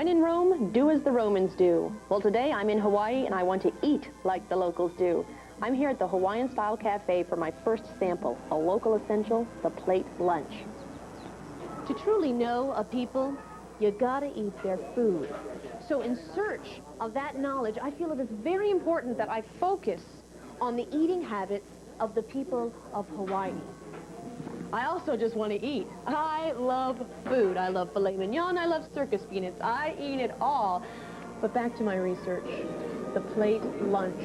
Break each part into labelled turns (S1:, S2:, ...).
S1: When in Rome, do as the Romans do. Well, today I'm in Hawaii and I want to eat like the locals do. I'm here at the Hawaiian-style cafe for my first sample, a local essential, the plate lunch.
S2: To truly know a people, you gotta eat their food. So in search of that knowledge, I feel it is very important that I focus on the eating habits of the people of Hawaii. I also just want to eat. I love food. I love filet mignon. I love circus peanuts. I eat it all. But back to my research, the plate lunch.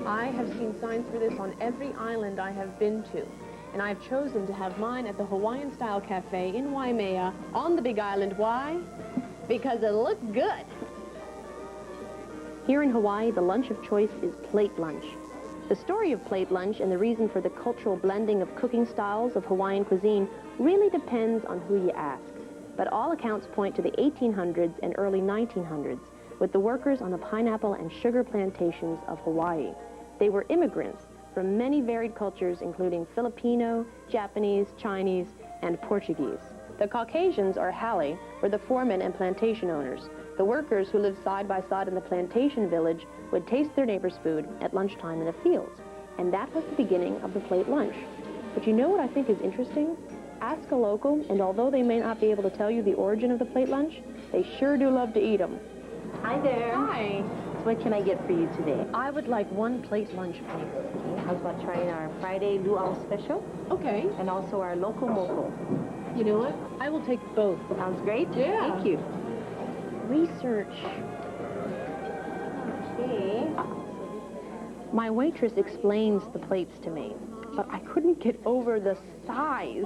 S2: I have seen signs for this on every island I have been to. And I have chosen to have mine at the Hawaiian-style cafe in Waimea on the Big Island. Why? Because it looks good.
S1: Here in Hawaii, the lunch of choice is plate lunch. The story of plate lunch and the reason for the cultural blending of cooking styles of Hawaiian cuisine really depends on who you ask. But all accounts point to the 1800s and early 1900s with the workers on the pineapple and sugar plantations of Hawaii. They were immigrants from many varied cultures, including Filipino, Japanese, Chinese, and Portuguese. The Caucasians, or Hale, were the foremen and plantation owners. The workers who lived side by side in the plantation village would taste their neighbor's food at lunchtime in the fields. And that was the beginning of the plate lunch. But you know what I think is interesting? Ask a local, and although they may not be able to tell you the origin of the plate lunch, they sure do love to eat them.
S3: Hi there.
S1: Hi.
S3: So what can I get for you today?
S1: I would like one plate lunch, please.
S3: Okay, how's about trying our Friday luau special?
S1: Okay.
S3: And also our local moco.
S1: You know what? I will take both.
S3: Sounds great?
S1: Yeah.
S3: Thank you.
S1: Research.
S3: Okay.
S1: My waitress explains the plates to me, but I couldn't get over the size.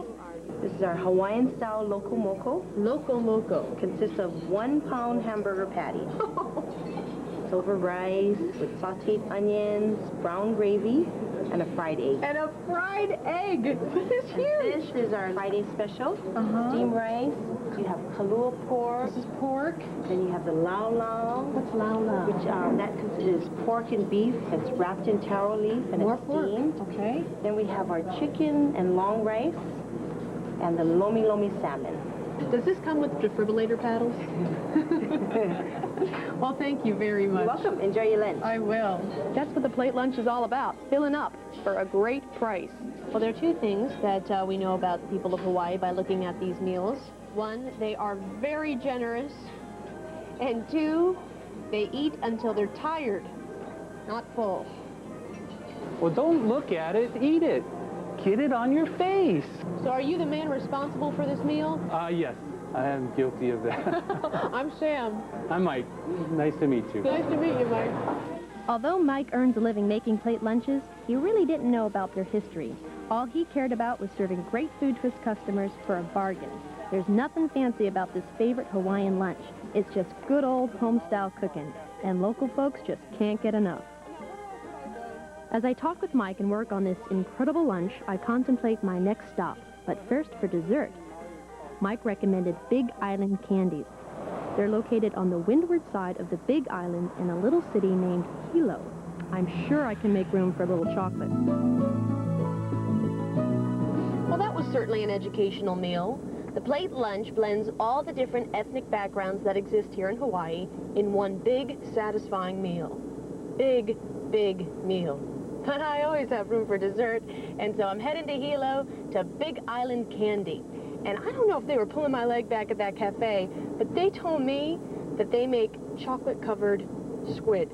S3: This is our Hawaiian-style local moco.
S1: Local moco.
S3: Consists of 1 pound hamburger patty. It's over rice with sauteed onions, brown gravy, and a fried egg.
S1: And a fried egg. This is huge.
S3: This is our Friday special. Steamed rice. You have kalua pork.
S1: This is pork.
S3: Then you have the lau lau.
S1: What's lau lau?
S3: Which that considers pork and beef. It's wrapped in taro leaf and
S1: More
S3: it's
S1: pork.
S3: steamed.
S1: Okay.
S3: Then we have our chicken and long rice and the lomi lomi salmon.
S1: Does this come with defibrillator paddles? Well, thank you very much.
S3: You're welcome. Enjoy your lunch.
S1: I will. That's what the plate lunch is all about, filling up for a great price. Well, there are two things that we know about the people of Hawaii by looking at these meals. One, they are very generous. And two, they eat until they're tired, not full.
S4: Well, don't look at it, eat it. Get it on your face.
S1: So are you the man responsible for this meal?
S4: Yes, I am guilty of that.
S1: I'm Sam.
S4: I'm Mike. Nice to meet you.
S1: Nice to meet you, Mike.
S5: Although Mike earns a living making plate lunches, he really didn't know about their history. All he cared about was serving great food to his customers for a bargain. There's nothing fancy about this favorite Hawaiian lunch. It's just good old home-style cooking, and local folks just can't get enough. As I talk with Mike and work on this incredible lunch, I contemplate my next stop. But first, for dessert, Mike recommended Big Island candies. They're located on the windward side of the Big Island in a little city named Hilo. I'm sure I can make room for a little chocolate.
S2: Well, that was certainly an educational meal. The plate lunch blends all the different ethnic backgrounds that exist here in Hawaii in one big, satisfying meal. Big, big meal. But I always have room for dessert, and so I'm heading to Hilo to Big Island Candy. And I don't know if they were pulling my leg back at that cafe, but they told me that they make chocolate-covered squid.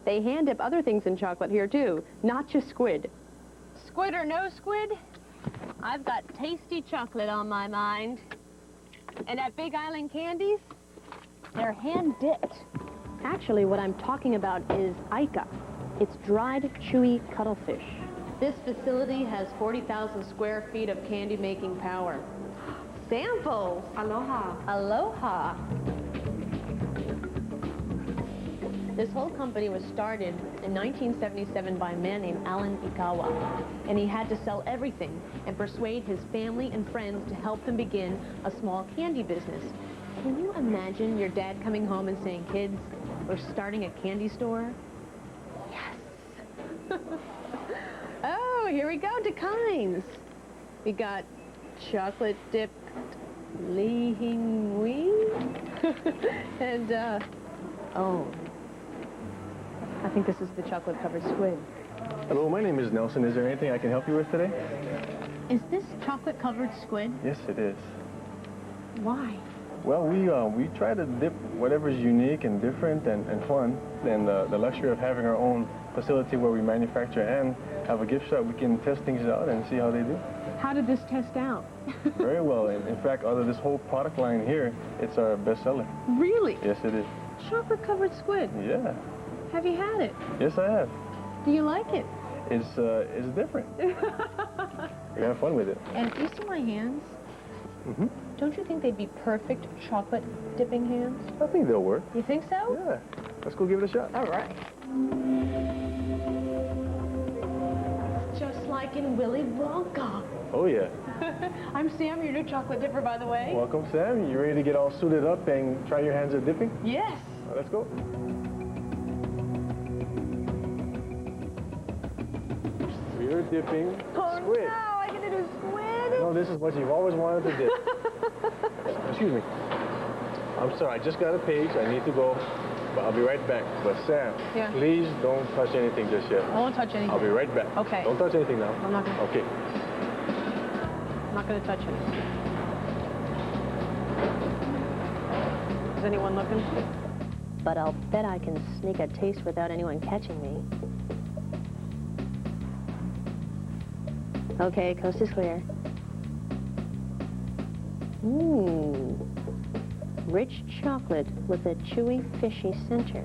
S1: They hand dip other things in chocolate here, too, not just squid.
S2: Squid or no squid, I've got tasty chocolate on my mind. And at Big Island Candies, they're hand-dipped.
S1: Actually, what I'm talking about is aika. It's dried, chewy cuttlefish. This facility has 40,000 square feet of candy-making power. Samples!
S3: Aloha.
S1: Aloha! This whole company was started in 1977 by a man named Alan Ikawa, and he had to sell everything and persuade his family and friends to help them begin a small candy business. Can you imagine your dad coming home and saying, "Kids, we're starting a candy store"? Yes! Oh, here we go to Kynes. We got chocolate-dipped
S2: Li Hing Wei. And, oh. I think this is the chocolate-covered squid.
S6: Hello, my name is Nelson. Is there anything I can help you with today?
S5: Is this chocolate-covered squid?
S6: Yes, it is.
S5: Why?
S6: Well, we try to dip whatever's unique and different and fun. And the luxury of having our own facility where we manufacture and have a gift shop, we can test things out and see how they do.
S2: How did this test out?
S6: Very well. In fact, out of this whole product line here, it's our best seller.
S2: Really?
S6: Yes, it is.
S2: Chocolate-covered squid.
S6: Yeah.
S2: Have you had it?
S6: Yes, I have.
S2: Do you like it?
S6: It's different. We have fun with it.
S2: And if you see my hands, don't you think they'd be perfect chocolate dipping hands?
S6: I think they'll work.
S2: You think so?
S6: Yeah. Let's go give it a shot.
S2: All right. Just like in Willy Wonka.
S6: Oh, yeah.
S2: I'm Sam, your new chocolate dipper, by the way.
S6: Welcome, Sam. You ready to get all suited up and try your hands at dipping?
S2: Yes.
S6: Let's go. We're dipping squid.
S2: No, I get to do squid.
S6: No, this is what you've always wanted to dip. Excuse me. I'm sorry, I just got a page. I need to go, but I'll be right back. But Sam,
S2: Yeah.
S6: please don't touch anything just yet.
S2: I won't touch anything.
S6: I'll be right back.
S2: Okay.
S6: Don't touch anything now.
S2: I'm not gonna.
S6: Okay.
S2: I'm not going to touch anything. Is anyone looking?
S1: But I'll bet I can sneak a taste without anyone catching me. Okay, coast is clear. Mmm. Rich chocolate with a chewy, fishy center.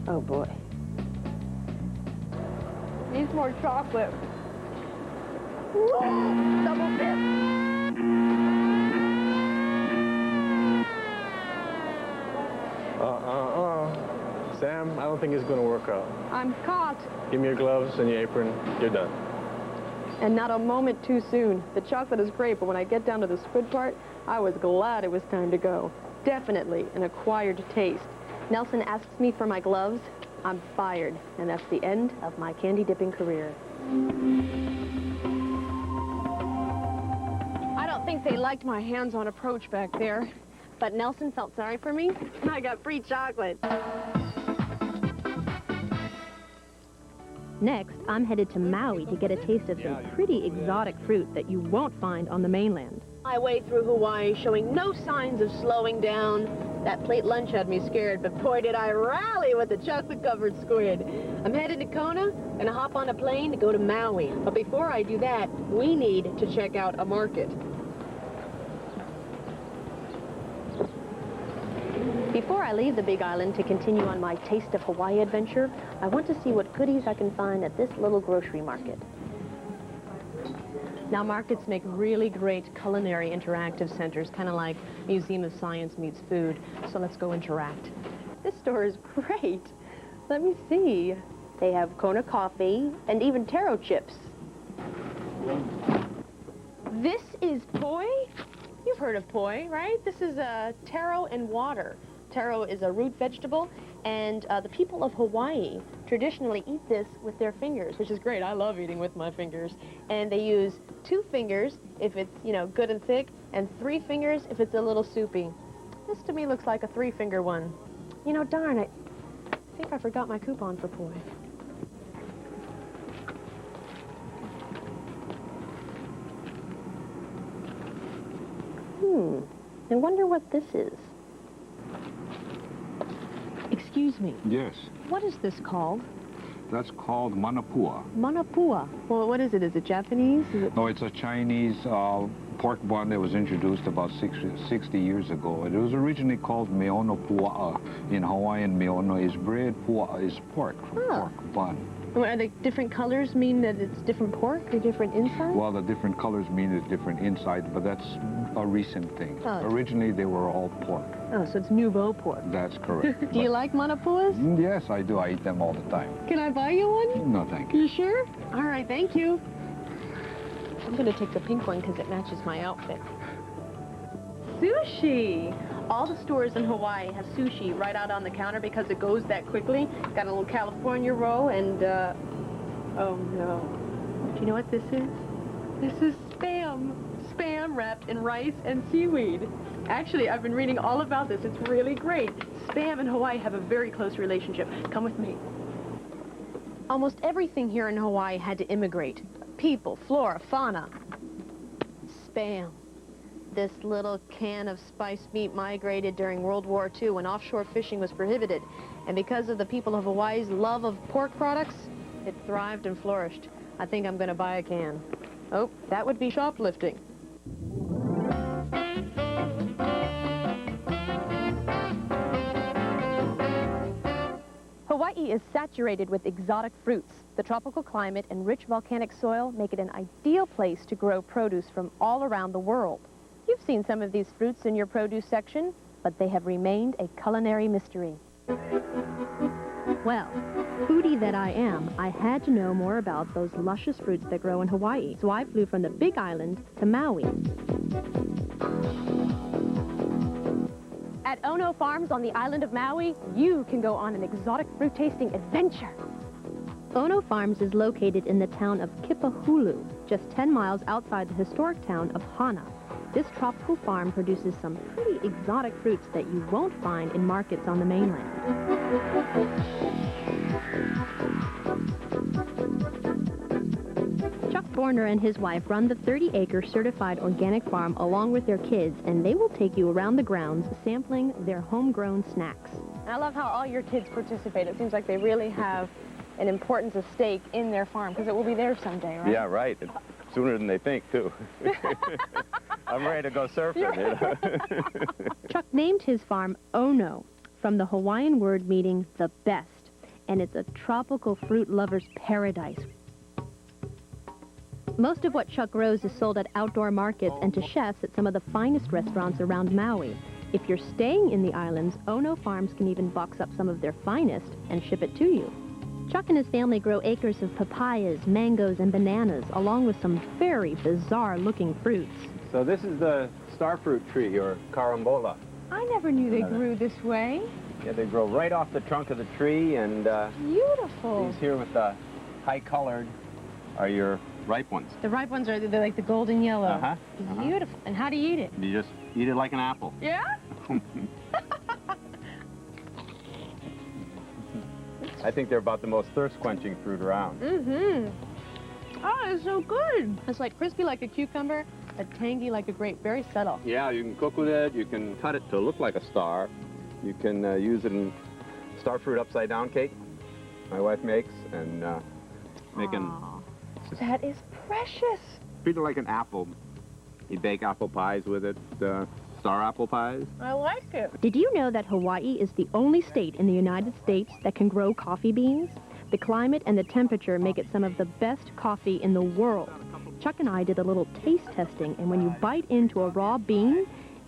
S1: Oh, boy.
S2: Needs more chocolate. Whoa, double dip.
S6: Sam, I don't think it's going to work out.
S2: I'm caught.
S6: Give me your gloves and your apron. You're done.
S2: And not a moment too soon. The chocolate is great, but when I get down to the squid part, I was glad it was time to go. Definitely an acquired taste.
S1: Nelson asks me for my gloves. I'm fired, and that's the end of my candy dipping career.
S2: I don't think they liked my hands-on approach back there.
S1: But Nelson felt sorry for me. I got free chocolate.
S5: Next, I'm headed to Maui to get a taste of some pretty exotic fruit that you won't find on the mainland.
S1: My way through Hawaii, showing no signs of slowing down. That plate lunch had me scared, but boy, did I rally with the chocolate-covered squid. I'm headed to Kona, gonna hop on a plane to go to Maui. But before I do that, we need to check out a market. Before I leave the Big Island to continue on my Taste of Hawaii adventure, I want to see what goodies I can find at this little grocery market.
S2: Now, markets make really great culinary interactive centers, kind of like Museum of Science meets food. So let's go interact.
S1: This store is great. Let me see. They have Kona coffee and even taro chips.
S2: This is poi? You've heard of poi, right? This is taro and water. Taro is a root vegetable, and the people of Hawaii traditionally eat this with their fingers, which is great. I love eating with my fingers. And they use 2 fingers if it's, you know, good and thick, and 3 fingers if it's a little soupy. This to me looks like a 3-finger one. You know, darn it. I think I forgot my coupon for poi.
S1: I wonder what this is.
S2: Excuse me.
S7: Yes,
S2: What is this called?
S7: that's called manapua.
S2: Manapua. Well, what is it? Is it Japanese? Is it...
S7: No, it's a Chinese pork bun that was introduced about 60 years ago. It was originally called meono pua'a. In Hawaiian, meono is bread, pua'a is pork, pork bun.
S2: Are the different colors mean that it's different pork or different inside?
S7: Well, the different colors mean it's different inside, but that's a recent thing.
S2: Oh.
S7: Originally, they were all pork.
S2: Oh, so it's nouveau pork.
S7: That's correct.
S2: Do you like manapuas?
S7: Yes, I do. I eat them all the time.
S2: Can I buy you one?
S7: No, thank you.
S2: You sure? All right, thank you. I'm going to take the pink one because it matches my outfit. Sushi! All the stores in Hawaii have sushi right out on the counter because it goes that quickly. Got a little California roll and, oh no. Do you know what this is? This is Spam. Spam Spam wrapped in rice and seaweed. Actually, I've been reading all about this. It's really great. Spam and Hawaii have a very close relationship. Come with me. Almost everything here in Hawaii had to immigrate. People, flora, fauna. Spam. This little can of spiced meat migrated during World War II when offshore fishing was prohibited. And because of the people of Hawaii's love of pork products, it thrived and flourished. I think I'm going to buy a can. Oh, that would be shoplifting. Hawaii is saturated with exotic fruits. The tropical climate and rich volcanic soil make it an ideal place to grow produce from all around the world. You've seen some of these fruits in your produce section, but they have remained a culinary mystery.
S5: Well, foodie that I am, I had to know more about those luscious fruits that grow in Hawaii. So I flew from the Big Island to Maui.
S2: At Ono Farms on the island of Maui, you can go on an exotic fruit tasting adventure.
S5: Ono Farms is located in the town of Kipahulu, just 10 miles outside the historic town of Hana. This tropical farm produces some pretty exotic fruits that you won't find in markets on the mainland. Chuck Borner and his wife run the 30-acre certified organic farm along with their kids, and they will take you around the grounds sampling their homegrown snacks.
S2: And I love how all your kids participate. It seems like they really have an importance, a stake in their farm, because it will be theirs someday, right?
S8: Yeah, right. Sooner than they think, too. I'm ready to go surfing. You know?
S5: Chuck named his farm Ono, from the Hawaiian word meaning the best, and it's a tropical fruit lover's paradise. Most of what Chuck grows is sold at outdoor markets and to chefs at some of the finest restaurants around Maui. If you're staying in the islands, Ono Farms can even box up some of their finest and ship it to you. Chuck and his family grow acres of papayas, mangoes, and bananas, along with some very bizarre-looking fruits.
S8: So this is the starfruit tree, or carambola.
S2: I never knew they grew this way.
S8: Yeah, they grow right off the trunk of the tree, and
S2: Beautiful.
S8: these here with the high-colored are your ripe ones.
S2: The ripe ones are they're like the golden yellow.
S8: Uh-huh.
S2: Beautiful. And how do you eat it?
S8: You just eat it like an apple.
S2: Yeah?
S8: I think they're about the most thirst-quenching fruit around.
S2: Mm-hmm. Oh, it's so good. It's like crispy like a cucumber, but tangy like a grape. Very subtle.
S8: Yeah, you can cook with it. You can cut it to look like a star. You can use it in starfruit upside-down cake my wife makes, and making...
S2: That is precious.
S8: Treat it like an apple. You bake apple pies with it, star apple pies.
S2: I like it.
S5: Did you know that Hawaii is the only state in the United States that can grow coffee beans? The climate and the temperature make it some of the best coffee in the world. Chuck and I did a little taste testing, and when you bite into a raw bean,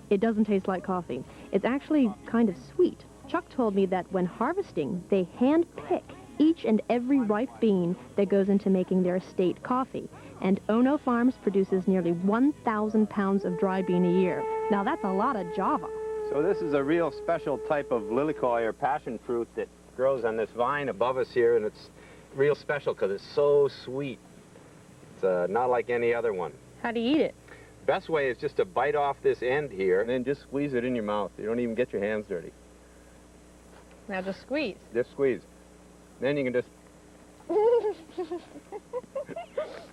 S5: it doesn't taste like coffee. It's actually kind of sweet. Chuck told me that when harvesting, they hand-pick each and every ripe bean that goes into making their estate coffee. And Ono Farms produces nearly 1,000 pounds of dry bean a year. Now that's a lot of Java.
S8: So this is a real special type of lilikoi or passion fruit that grows on this vine above us here, and it's real special because it's so sweet. It's not like any other one.
S2: How do you eat it?
S8: Best way is just to bite off this end here and then just squeeze it in your mouth. You don't even get your hands dirty.
S2: Now just squeeze.
S8: Just squeeze. Then you can just...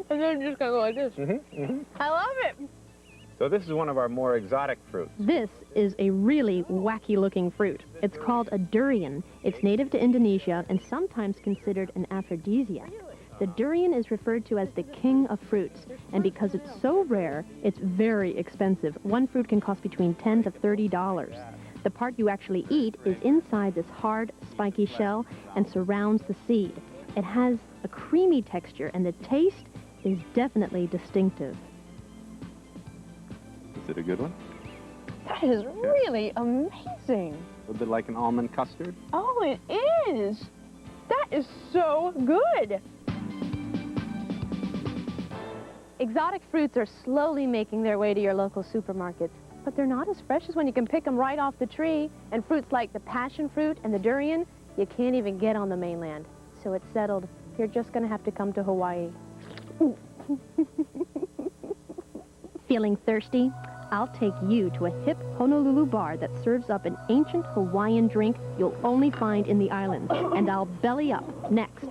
S2: And then just gonna go like this. I love it.
S8: So this is one of our more exotic fruits.
S5: This is a really wacky-looking fruit. It's called a durian. It's native to Indonesia and sometimes considered an aphrodisiac. The durian is referred to as the king of fruits, and because it's so rare, it's very expensive. One fruit can cost between $10 to $30. The part you actually eat is inside this hard, spiky shell and surrounds the seed. It has a creamy texture, and the taste is definitely distinctive.
S8: Is it a good one?
S2: That is really amazing.
S8: A little bit like an almond custard.
S2: Oh, it is. That is so good. Exotic fruits are slowly making their way to your local supermarkets, but they're not as fresh as when you can pick them right off the tree. And fruits like the passion fruit and the durian, you can't even get on the mainland. So it's settled. You're just going to have to come to Hawaii.
S5: Feeling thirsty? I'll take you to a hip Honolulu bar that serves up an ancient Hawaiian drink you'll only find in the islands. And I'll belly up next